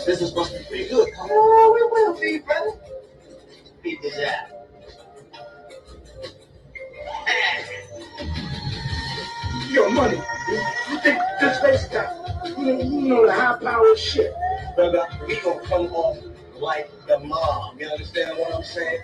This is supposed to be pretty good. Oh, it will be, brother. Beat this out. Yo, money. You think this face got, you know the high power shit. Brother, we gonna come off like the mom. You understand what I'm saying?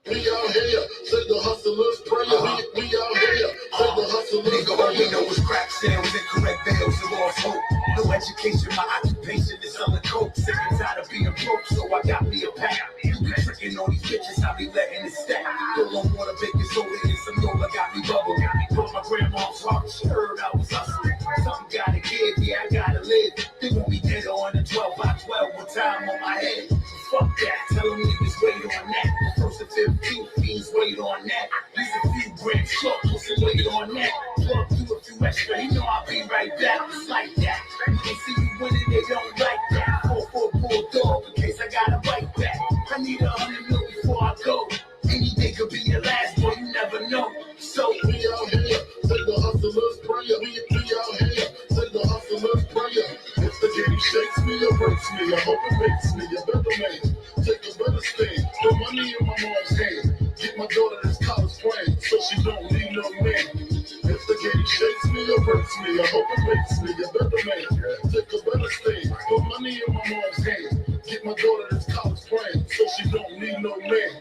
We out here, say the hustlers prayer. We out here, say the hustlers prayer. Nigga, all we know is crack sales, incorrect bills, and lost hope. No education, my occupation is selling coke. Sick and tired of being broke, so I got me a pack. You be tricking on these bitches, I be letting it stack. Full on water, baking soda, and some Yola got me bubble. Brought my grandma's heart, she heard I was hustling. Something gotta give, yeah, I gotta live. They want me dead on the 12 by 12 with time on my head. Fuck that, tell them niggas wait on that. The first and 15 fiends wait on that. Use a few grams, chocolates and wait on that. Plug through a few extra, you know I'll be right back. It's like that. You can see me winning, they don't like that. 4-4 dog in case I gotta bite back. I need 100 mil before I go. Anything could be your last, boy, you never know. So we out here, say the hustlers prayer. We out here, say the hustlers prayer. If the game shakes me or breaks me, I hope it makes me a better man. Take a better stand, put money in my mom's hand. Get my daughter this college plan, so she don't need no man. If the game shakes me or breaks me, I hope it makes me a better man. Take a better stand, put money in my mom's hand. Get my daughter this college plan, so she don't need no man.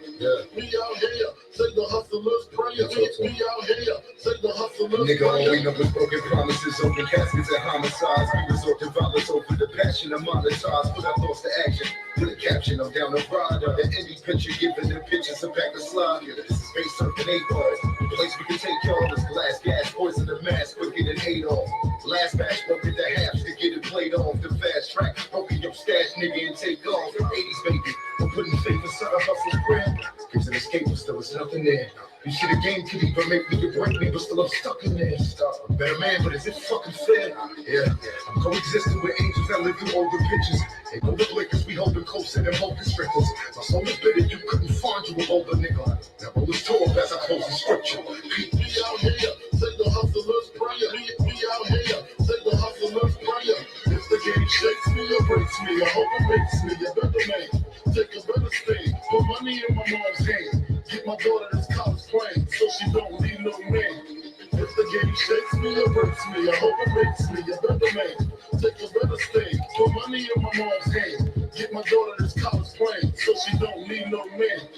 We out here, say the hustlers prayer. We out here, say the hustlers nigga, all we prayer. know is broken promises, open caskets and homicides. We resort to violence over the passion of monetize. Put our thoughts to action. Put a caption, I'm down the ride. The indie picture, giving them pictures a pack of slide. Yeah, this is space surfing 8 bars. The place we can take y'all is glass, gas, poison the mask, quick getting 8 off. Last batch broke into halves to get it played off. The fast track, broken your stash, nigga, and take off. 80s baby, we're putting faith inside a hustle's brand. Gives an escape, but still there's nothing there. You see the game could either make me or break me, but still I'm stuck in there. A better man, but is it fucking fair? Yeah, I'm coexisting with angels that live through older pictures. They know the blickers, we holding close and hold constrictors. My soul is bitter, you couldn't find you a older nigga. Now roll this tall as I close the scripture. We out here, say the hustlers prayer. We out here, say the hustlers prayer. If the game shakes me or breaks me, I hope it makes me a better man. Take a better stand, put money in my mom's hand. Get my daughter this college plan, so she don't need no man. If the game shakes me or breaks me, I hope it makes me a better man. Take a better stand, put money in my mom's hand. Get my daughter this college plan, so she don't need no man.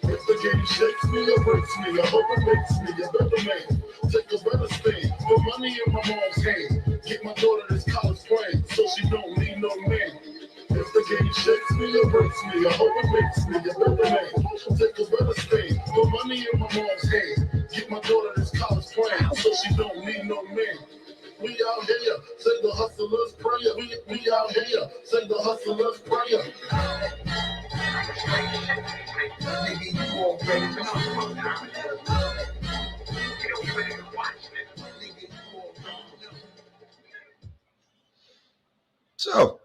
If the game shakes me or breaks me, I hope it makes me a better man. Take a better stand, put money in my mom's hand. Get my daughter this college plan, so she don't need no man. If the game shakes me or breaks me, I hope it makes me a better man. Take a better stand, put money in my mom's hand. Get my daughter this college plan, so she don't need no man. We out here, say the hustlers prayer. We out here, say the hustlers prayer. Nigga, you already know. So,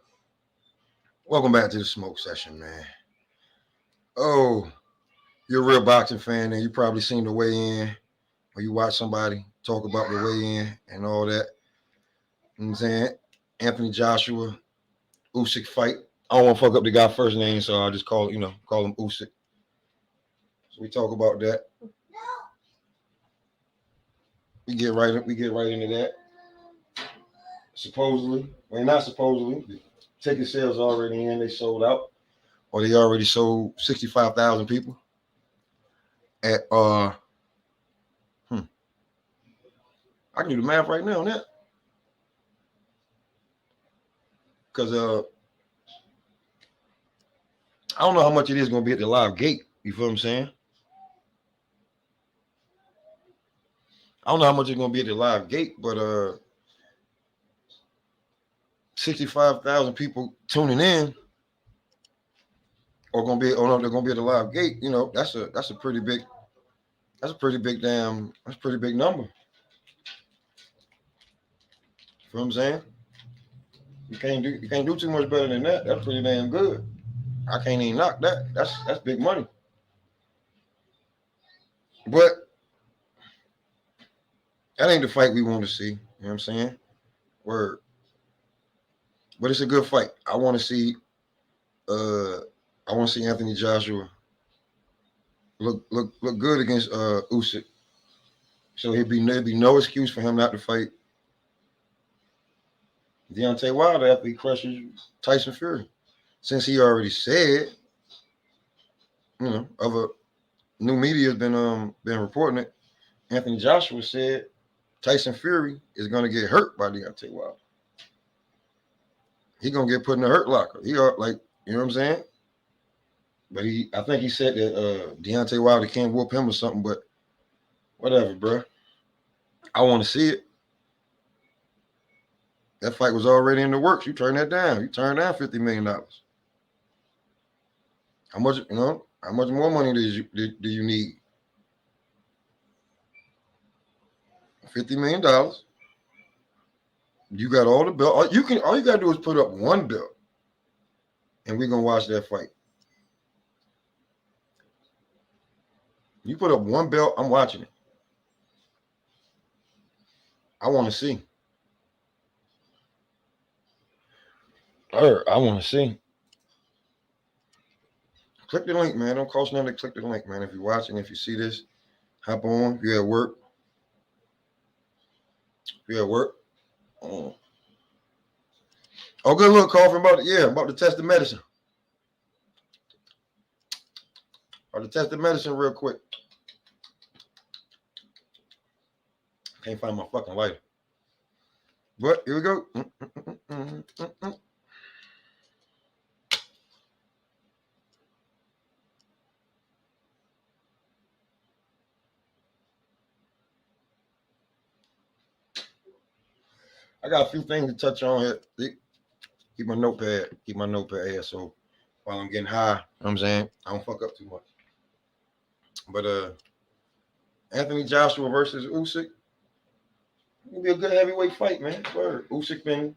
welcome back to the smoke session, man. Oh, you're a real boxing fan, and you probably seen the weigh-in, or you watch somebody talk about the weigh-in and all that. You know what I'm saying? Anthony Joshua, Usyk fight. I don't want to fuck up the guy's first name, so I'll just call him Usyk. So we talk about that. We get right into that. Supposedly, well, not supposedly, the ticket sales already in. They sold out, or they already sold 65,000 people at I can do the math right now on that, because I don't know how much it is going to be at the live gate. You feel what I'm saying? I don't know how much it's going to be at the live gate, but 65,000 people tuning in are going to be, or no, they're going to be at the live gate. You know, that's a pretty big number. You know what I'm saying? You can't do too much better than that. That's pretty damn good. I can't even knock that. That's big money. But that ain't the fight we want to see. You know what I'm saying? Word. But it's a good fight. I want to see Anthony Joshua look good against Usyk. So there'd be no excuse for him not to fight Deontay Wilder after he crushes Tyson Fury. Since he already said, other new media has been reporting it. Anthony Joshua said Tyson Fury is going to get hurt by Deontay Wilder. He's going to get put in the hurt locker. He like, you know what I'm saying? But I think he said that Deontay Wilder can't whoop him or something, but whatever, bro. I want to see it. That fight was already in the works. You turn that down. You turn down $50 million. How much more money do you need? $50 million. You got all the belt. All you gotta do is put up one belt, and we're gonna watch that fight. You put up one belt, I'm watching it. I want to see. I want to see. Click the link, man. Don't cost nothing to click the link, man. If you're watching, if you see this, hop on. If you're at work. Oh, good look, coughing about to test the medicine. About to test the medicine real quick. Can't find my fucking lighter. But here we go. I got a few things to touch on here. Keep my notepad here, so while I'm getting high, you know what I'm saying, I don't fuck up too much. But Anthony Joshua versus Usyk, it'll be a good heavyweight fight, man. Word. Usyk been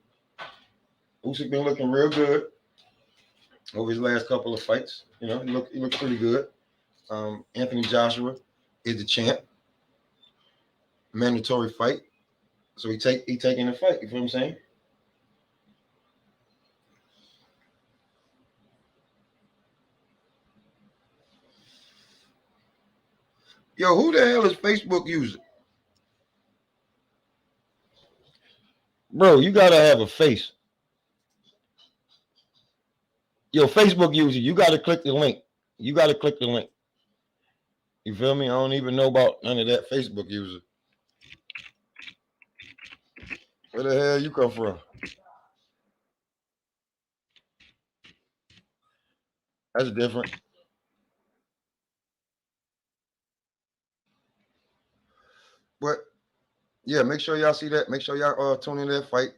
looking real good over his last couple of fights. He looked pretty good. Anthony Joshua is the champ. Mandatory fight. So he taking the fight, you feel what I'm saying? Yo, who the hell is Facebook user? Bro, you gotta have a face. Yo, Facebook user, you gotta click the link. You feel me? I don't even know about none of that Facebook user. Where the hell you come from? That's different. But yeah, make sure y'all see that. Make sure y'all tune in to that fight.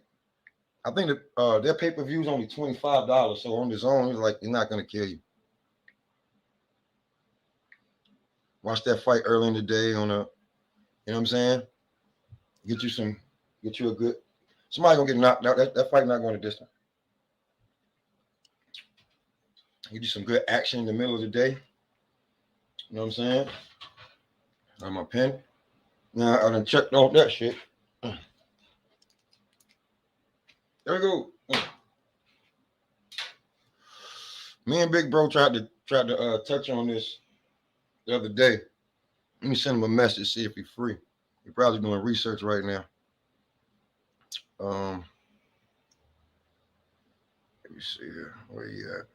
I think that their pay-per-view is only $25. So on its own, it's not gonna kill you. Watch that fight early in the day on you know what I'm saying? Get you a good. Somebody gonna get knocked out. That fight not going to distance. Get you some good action in the middle of the day. You know what I'm saying? On my pen. Now I done checked off that shit. There we go. Me and Big Bro tried to touch on this the other day. Let me send him a message, see if he's free. He's probably doing research right now. Let me see here. Where you at?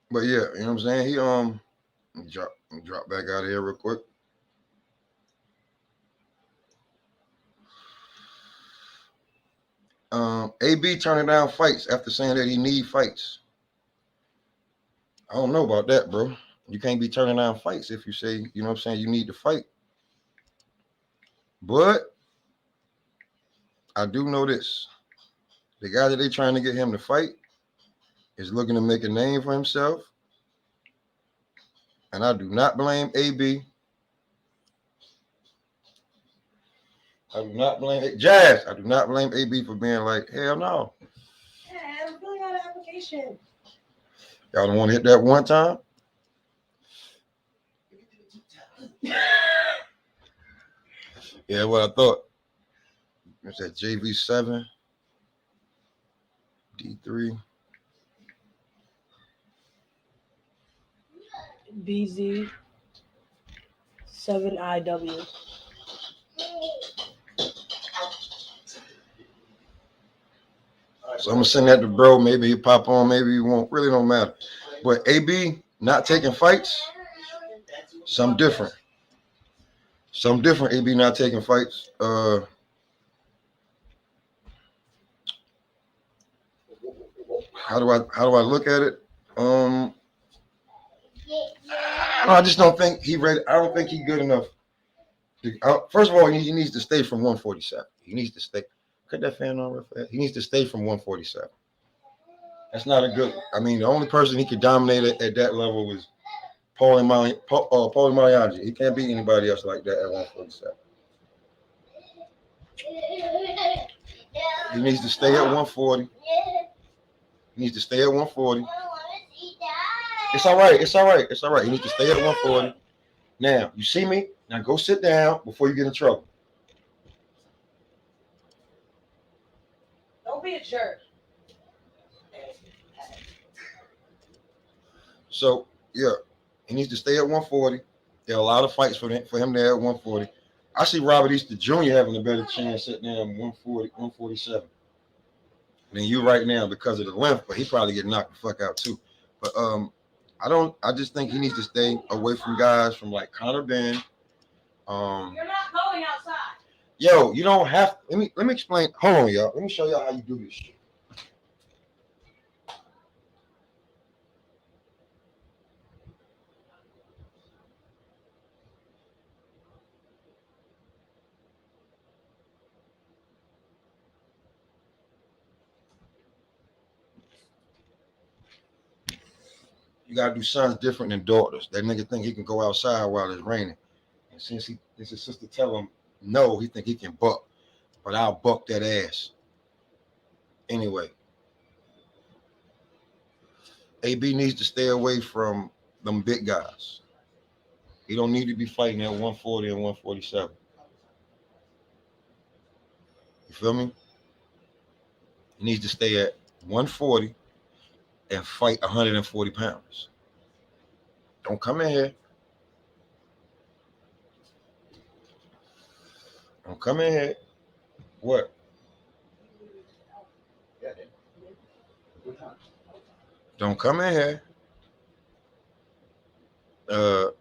But yeah, you know what I'm saying? He drop back out of here real quick. AB turning down fights after saying that he need fights. I don't know about that, bro. You can't be turning down fights if you say, you know what I'm saying, you need to fight. But I do know this. The guy that they trying to get him to fight is looking to make a name for himself. And I do not blame AB. I do not blame Jazz. I do not blame AB for being like, hell no. Yeah, I'm filling out an application. Y'all don't want to hit that one time? Yeah, what I thought. What's that? JV7, D3. BZ 7IW. So I'm gonna send that to bro. Maybe he pop on, maybe he won't. Really don't matter. But AB not taking fights, some different. Some different. AB not taking fights. How do I look at it? I just don't think he ready. I don't think he's good enough. First of all, he needs to stay from 147. He needs to stay. Cut that fan on real fast. He needs to stay from 147. That's not a good. I mean, the only person he could dominate at that level was Paulie Malignaggi. He can't beat anybody else like that at 147. He needs to stay at 140. He needs to stay at 140. It's all right. It's all right. It's all right. He needs to stay at 140. Now, you see me? Now go sit down before you get in trouble. Don't be a jerk. So, yeah, he needs to stay at 140. There are a lot of fights for him there at 140. I see Robert Easter Jr. having a better chance sitting there at 140, 147 than you right now because of the length, but he probably get knocked the fuck out too. But I just think he needs to stay away from guys from like Conor Benn. You're not going outside. Yo, you don't have. Let me explain. Hold on, y'all. Let me show y'all how you do this shit. You gotta do sons different than daughters. That nigga think he can go outside while it's raining, and since his sister tell him no, he think he can buck, but I'll buck that ass anyway. AB needs to stay away from them big guys. He don't need to be fighting at 140 and 147. You feel me? He needs to stay at 140 and fight 140 pounds. Don't come in here. Don't come in here. What? Don't come in here.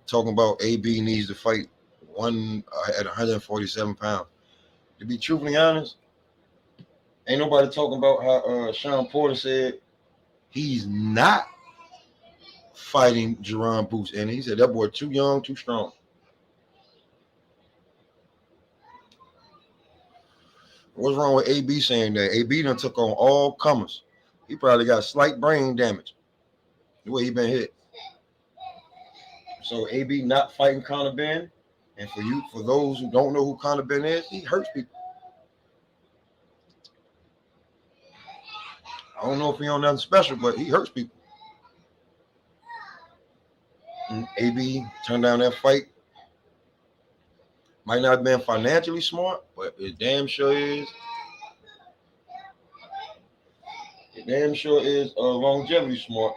Talking about AB needs to fight at 147 pounds. To be truthfully honest, ain't nobody talking about how Sean Porter said he's not fighting Jerron Boots, and he said that boy too young, too strong. What's wrong with AB saying that? AB done took on all comers. He probably got slight brain damage the way he been hit. So AB not fighting Conor Benn, and for those who don't know who Conor Benn is, he hurts people. I don't know if he on nothing special, but he hurts people. And AB turned down that fight. Might not have been financially smart, but it damn sure is. It damn sure is longevity smart.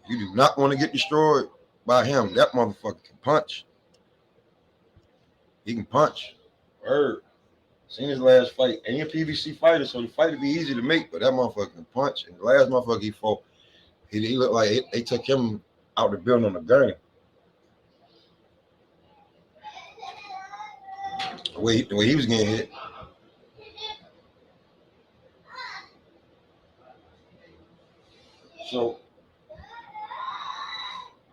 You do not want to get destroyed by him. That motherfucker can punch. He can punch. Word. Seen his last fight. Ain't a PBC fighter, so the fight would be easy to make, but that motherfucker can punch. And the last motherfucker he fought, he looked like they took him out the building on a gurney. The way he was getting hit. So,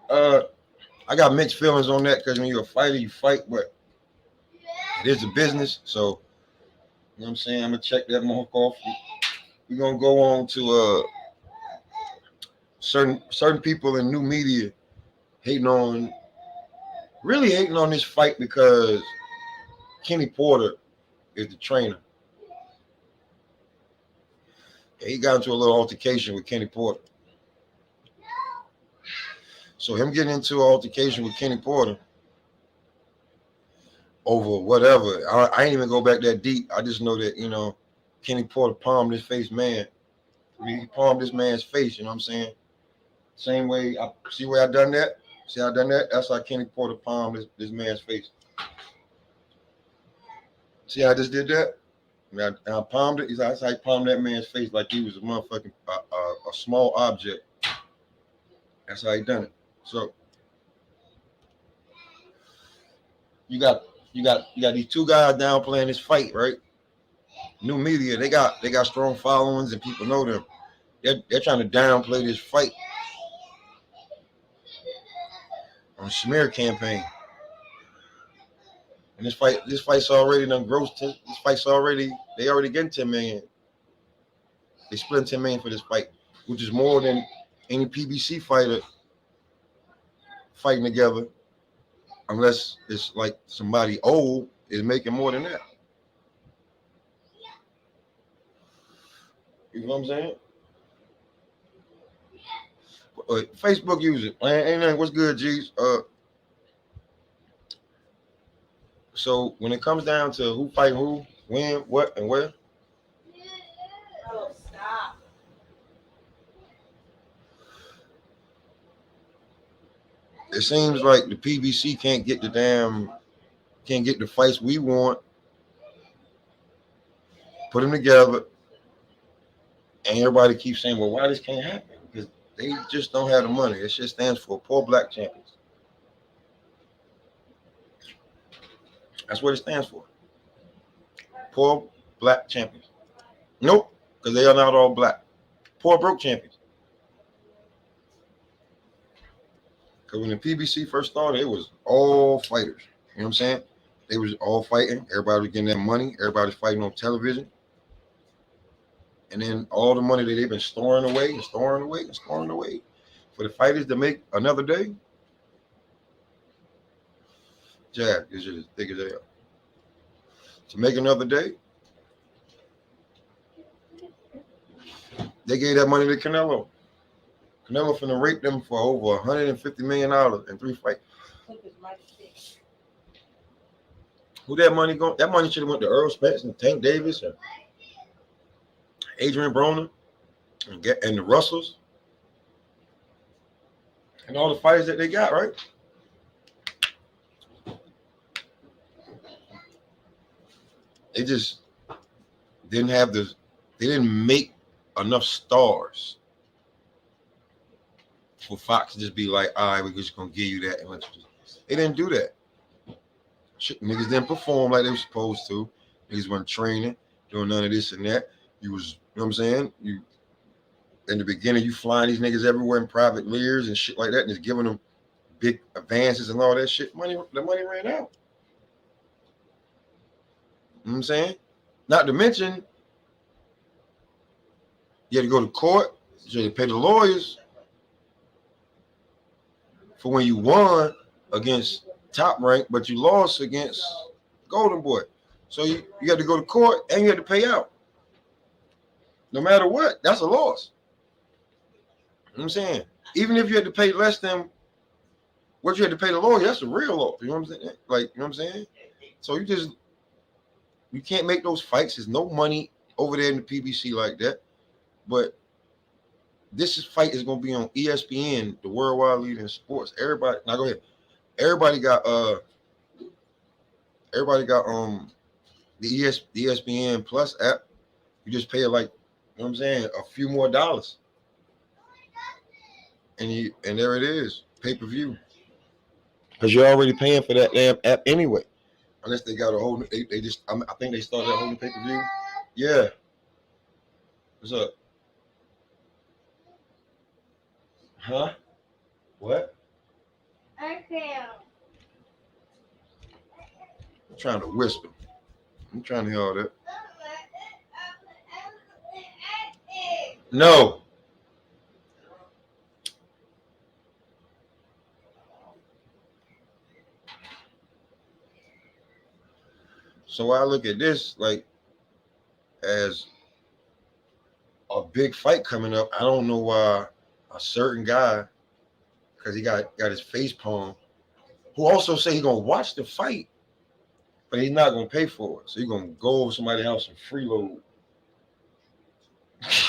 I got mixed feelings on that because when you're a fighter, you fight, but it is a business. So, you know what I'm saying? I'm going to check that motherfucker off. We're going to go on to certain people in new media hating on this fight because Kenny Porter is the trainer. He got into a little altercation with Kenny Porter. So him getting into an altercation with Kenny Porter over whatever. I ain't even go back that deep. I just know that, you know, Kenny Porter palmed his face, man. I mean, he palmed this man's face, you know what I'm saying? Same way, I see where I done that? See how I done that? That's how Kenny Porter palmed this man's face. See how I just did that? And I palmed it. That's how I palmed that man's face like he was a motherfucking a small object. That's how he done it. So you got these two guys down playing this fight, right? New media, they got strong followings and people know them. They're trying to downplay this fight on the smear campaign. And this fight's already done grossed. This fight's they already getting 10 million. They split 10 million for this fight, which is more than any PBC fighter fighting together, unless it's like somebody old is making more than that. You know what I'm saying? Facebook user, ain't nothing. What's good, G's? So when it comes down to who fight who, when, what, and where, Oh, stop. it seems like the PBC can't get the fights we want, put them together, and everybody keeps saying, well, why this can't happen? Because they just don't have the money. It just stands for poor black champions. That's what it stands for. Poor black champions. Nope, because they are not all black. Poor broke champions. Because when the PBC first started, it was all fighters. You know what I'm saying? They was all fighting. Everybody was getting their money. Everybody's fighting on television. And then all the money that they've been storing away for the fighters to make another day. Jab is just as thick as hell. To make another day, they gave that money to Canelo. Canelo finna rape them for over $150 million in 3 fights. Who that money going? That money should have went to Earl Spence and Tank Davis and Adrian Broner and the Russells and all the fighters that they got, right? They just didn't have they didn't make enough stars for Fox to just be like, all right, we're just gonna give you that. And they didn't do that. Shit, niggas didn't perform like they were supposed to. Niggas weren't training, doing none of this and that. You was, you know what I'm saying? You in the beginning, you flying these niggas everywhere in private Lears and shit like that, and just giving them big advances and all that shit. The money ran out. You know what I'm saying? Not to mention, you had to go to court, so you had to pay the lawyers for when you won against Top Rank, but you lost against Golden Boy. So you had to go to court and you had to pay out. No matter what, that's a loss. You know what I'm saying? Even if you had to pay less than what you had to pay the lawyer, that's a real loss. You know what I'm saying? Like, you know what I'm saying? So you can't make those fights. There's no money over there in the PBC like that. But this fight is gonna be on ESPN, the worldwide leader in sports. Everybody, now go ahead. Everybody got the ESPN Plus app. You just pay like, you know what I'm saying, a few more dollars. And there it is, pay-per-view. Because you're already paying for that damn app anyway. Unless they got a whole, they just, I think they started a whole pay-per-view. Yeah. What's up? Huh? What? Okay. I'm trying to whisper. I'm trying to hear all that. No. So I look at this like as a big fight coming up. I don't know why a certain guy, because he got his face palmed, who also say he gonna watch the fight, but he's not gonna pay for it. So you're gonna go over somebody's house and freeload. That's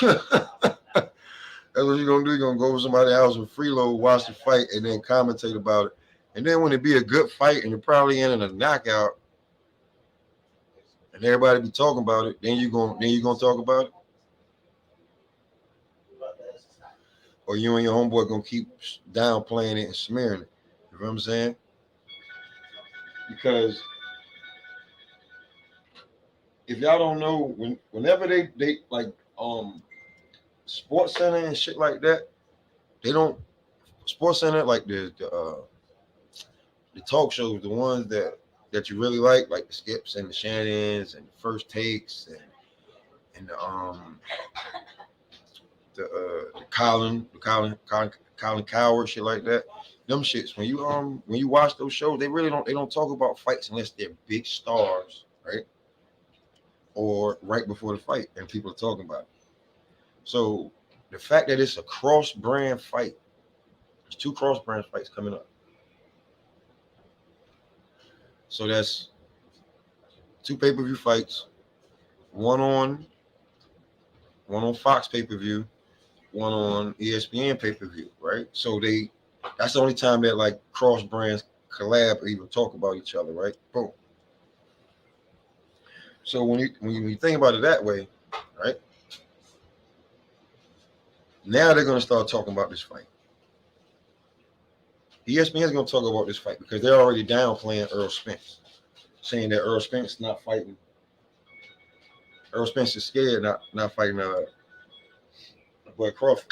what you're gonna do. You're gonna go over somebody's house and freeload, watch the fight, and then commentate about it. And then when it be a good fight and it probably ended in a knockout, and everybody be talking about it, then you're gonna talk about it. Or you and your homeboy gonna keep downplaying it and smearing it. You know what I'm saying? Because if y'all don't know, whenever they like Sports Center and shit like that, they don't Sports Center like the talk shows, the ones that you really like the Skips and the Shannons and the First Takes and the Colin Coward, shit like that. Them shits. When you watch those shows, they don't talk about fights unless they're big stars, right? Or right before the fight and people are talking about it. So the fact that it's a cross-brand fight, there's 2 cross-brand fights coming up. So that's 2 pay-per-view fights, one on Fox pay-per-view, one on ESPN pay-per-view, right? So that's the only time that like cross brands collab or even talk about each other, right? Boom. So when you think about it that way, right? Now they're gonna start talking about this fight. ESPN is gonna talk about this fight because they're already downplaying Earl Spence, saying that Earl Spence not fighting. Earl Spence is scared not fighting boy Crawford,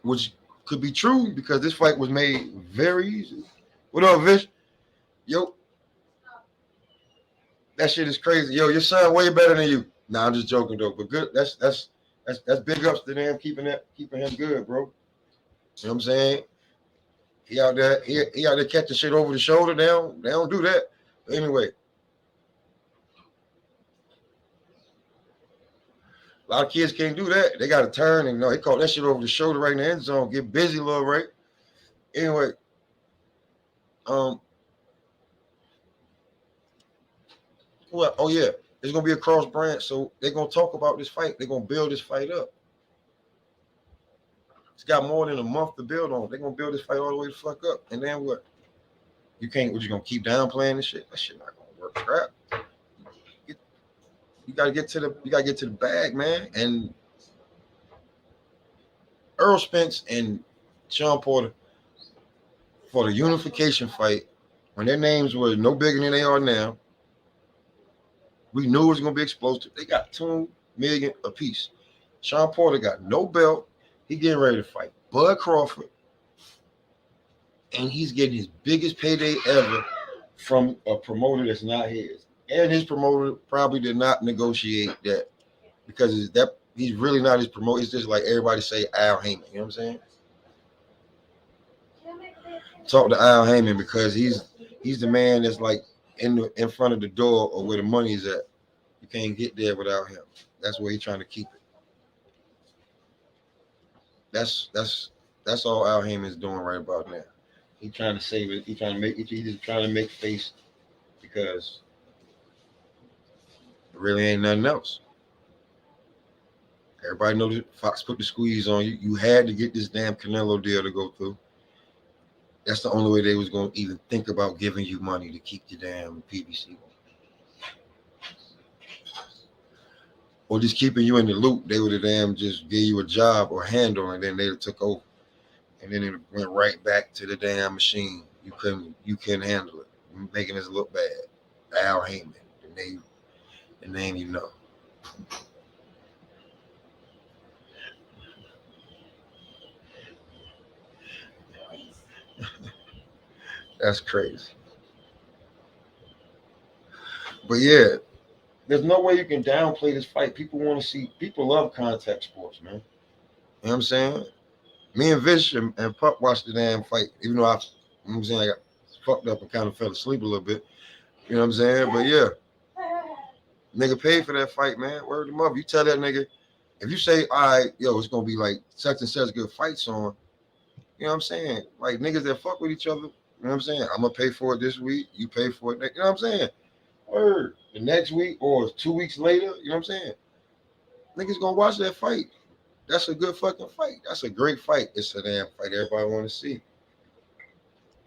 which could be true because this fight was made very easy. What up, Vish? Yo, that shit is crazy. Yo, your son way better than you. Nah, I'm just joking though. But good. That's big ups to them keeping him good, bro. You know what I'm saying? He out there catching shit over the shoulder. They don't do that. But anyway. A lot of kids can't do that. They got to turn and they caught that shit over the shoulder right in the end zone. Get busy, little right. Anyway, well, oh yeah, it's gonna be a cross brand, so they're gonna talk about this fight. They're gonna build this fight up. It's got more than a month to build on. They're gonna build this fight all the way the fuck up, and then what? You gonna keep downplaying this shit? That shit not gonna work. Crap. You gotta get to the bag, man. And Earl Spence and Sean Porter for the unification fight, when their names were no bigger than they are now, we knew it was gonna be explosive. They got $2 million apiece. Sean Porter got no belt. He getting ready to fight Bud Crawford, and he's getting his biggest payday ever from a promoter that's not his. And his promoter probably did not negotiate that because he's really not his promoter. It's just like everybody say Al Heyman. You know what I'm saying? Talk to Al Heyman because he's the man that's like in front of the door or where the money's at. You can't get there without him. That's where he's trying to keep it. That's all Al Heyman's doing right about now. He's trying to save it. He's just trying to make face because there really ain't nothing else. Everybody knows that Fox put the squeeze on you. You had to get this damn Canelo deal to go through. That's the only way they was going to even think about giving you money to keep the damn PBC. Or just keeping you in the loop. They would have damn just gave you a job or handle, and then they took over. And then it went right back to the damn machine. You couldn't handle it. You're making us look bad. Al Heyman, the name you know. That's crazy. But yeah, there's no way you can downplay this fight. People love contact sports, man. You know what I'm saying? Me and Vish and Pup watched the damn fight, even though I got fucked up and kind of fell asleep a little bit. You know what I'm saying? But yeah, nigga paid for that fight, man. Word him up. You tell that nigga, if you say, all right, yo, it's gonna be like such and such good fights on, you know what I'm saying? Like niggas that fuck with each other, You know what I'm saying? I'm gonna pay for it this week. You pay for it next. You know what I'm saying? Or the next week or 2 weeks later. You know what I'm saying? Niggas gonna watch that fight. That's a good fucking fight. That's a great fight. It's a damn fight everybody want to see.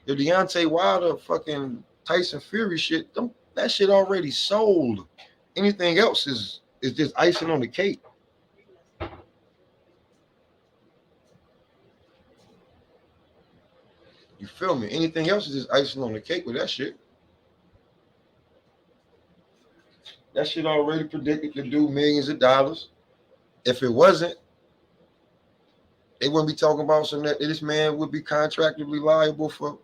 The Deontay Wilder fucking Tyson Fury shit, that shit already sold. Anything else is just icing on the cake. You feel me? Anything else is just icing on the cake with that shit. That shit already predicted to do millions of dollars. If it wasn't, they wouldn't be talking about something that this man would be contractually liable for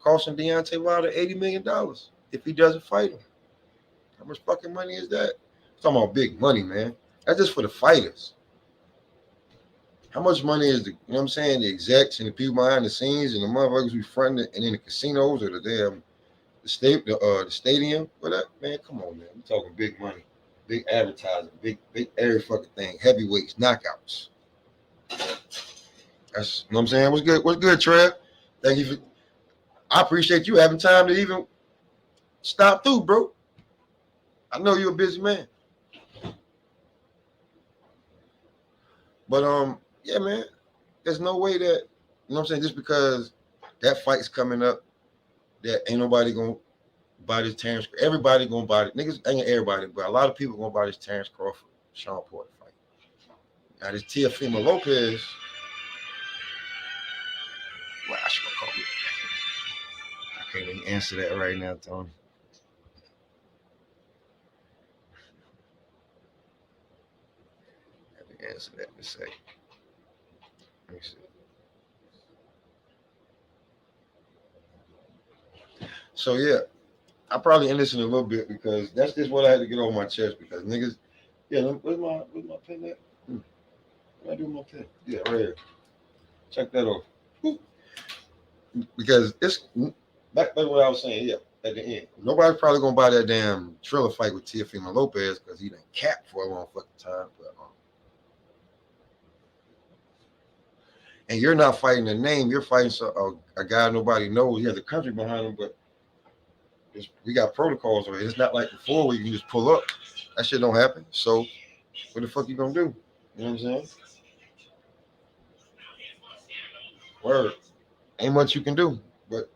costing Deontay Wilder $80 million if he doesn't fight him. How much fucking money is that? I'm talking about big money, man. That's just for the fighters. How much money is the, you know what I'm saying, the execs and the people behind the scenes and the motherfuckers who fronting it and in the casinos or the stadium? But that, man, come on, man. We're talking big money, big advertising, big every fucking thing, heavyweights, knockouts. That's, you know what I'm saying? What's good? What's good, Trev? Thank you for, I appreciate you having time to even stop through, bro. I know you're a busy man. But yeah, man, there's no way that, you know what I'm saying, just because that fight's coming up, that ain't nobody gonna buy this Terrence. Everybody gonna buy it. Niggas ain't everybody, but a lot of people gonna buy this Terrence Crawford, Sean Porter fight. Now this Teofimo Lopez, well, I should go call it. I can't even answer that right now, Tony. Let me answer that in a second. Let me see. So yeah, I'll probably end this in a little bit because that's just what I had to get off my chest because niggas, yeah, where's my pen at? What I do with my pen? Yeah, right here. Check that off. Because it's back to what I was saying, yeah, at the end. Nobody's probably gonna buy that damn Triller fight with Teofimo Lopez because he done capped for a long fucking time. But and you're not fighting a name, you're fighting a guy nobody knows. He has a country behind him, but we got protocols already. It's not like before where you can just pull up. That shit don't happen. So what the fuck you gonna do? You know what I'm saying? Word. Ain't much you can do. But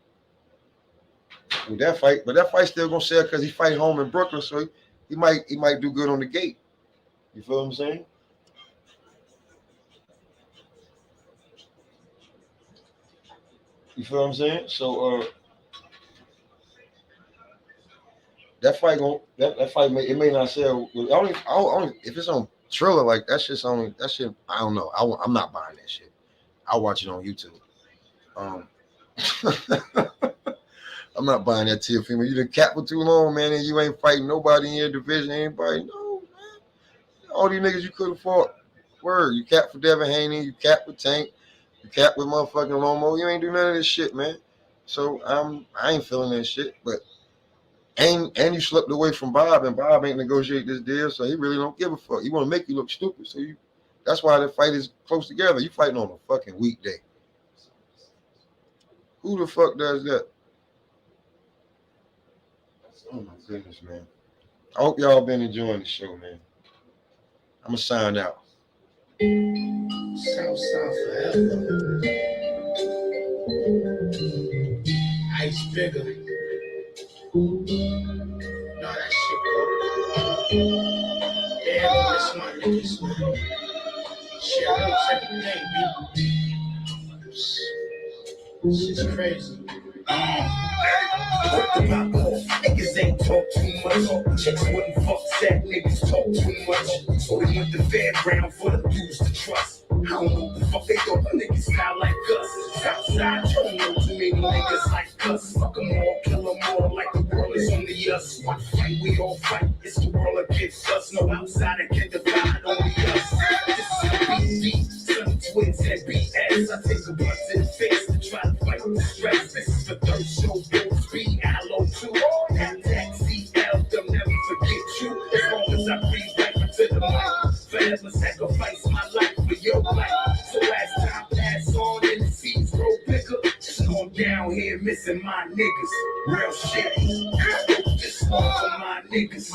with that fight, still gonna sell because he fight home in Brooklyn, so he might do good on the gate. You feel what I'm saying? You feel what I'm saying? So that fight it may not sell. Only if it's on Triller, like that shit. I don't know. I'm not buying that shit. I'll watch it on YouTube. I'm not buying that Teofimo. You done capped for too long, man, and you ain't fighting nobody in your division. Anybody? No, man. All these niggas you could have fought. Word. You capped for Devin Haney. You capped with Tank. You capped with motherfucking Lomo. You ain't do none of this shit, man. So I ain't feeling that shit. But and you slipped away from Bob, and Bob ain't negotiate this deal, so he really don't give a fuck. He want to make you look stupid. So that's why the fight is close together. You fighting on a fucking weekday. Who the fuck does that? Oh my goodness, man. I hope y'all been enjoying the show, man. I'm gonna sign out. Southside forever. Ice bigger. No, that shit cool. Yeah, that's my niggas, man. Shit, I don't everything, B. Shit's crazy. Niggas ain't talk too much. Chicks wouldn't fuck that niggas talk too much. So they went to fairground for the dudes to trust. I don't know what the fuck they thought the niggas style like us. Southside, don't know too many niggas like us. Fuck them all, kill them all, like the world is only us. One fight, we all fight. It's the world against us. No outsider can divide, only us. This is BC, son twins and BS. I take a bus to the face to try to fight the stress. This is the third show, Bill Speed, Allo 2. That taxi, L, they'll never forget you. As long as I breathe back into the mic, forever sacrifice my life for your life. So as time pass on and the seas grow bigger, just on down here, miss missing my niggas. Real shit. This one for my niggas.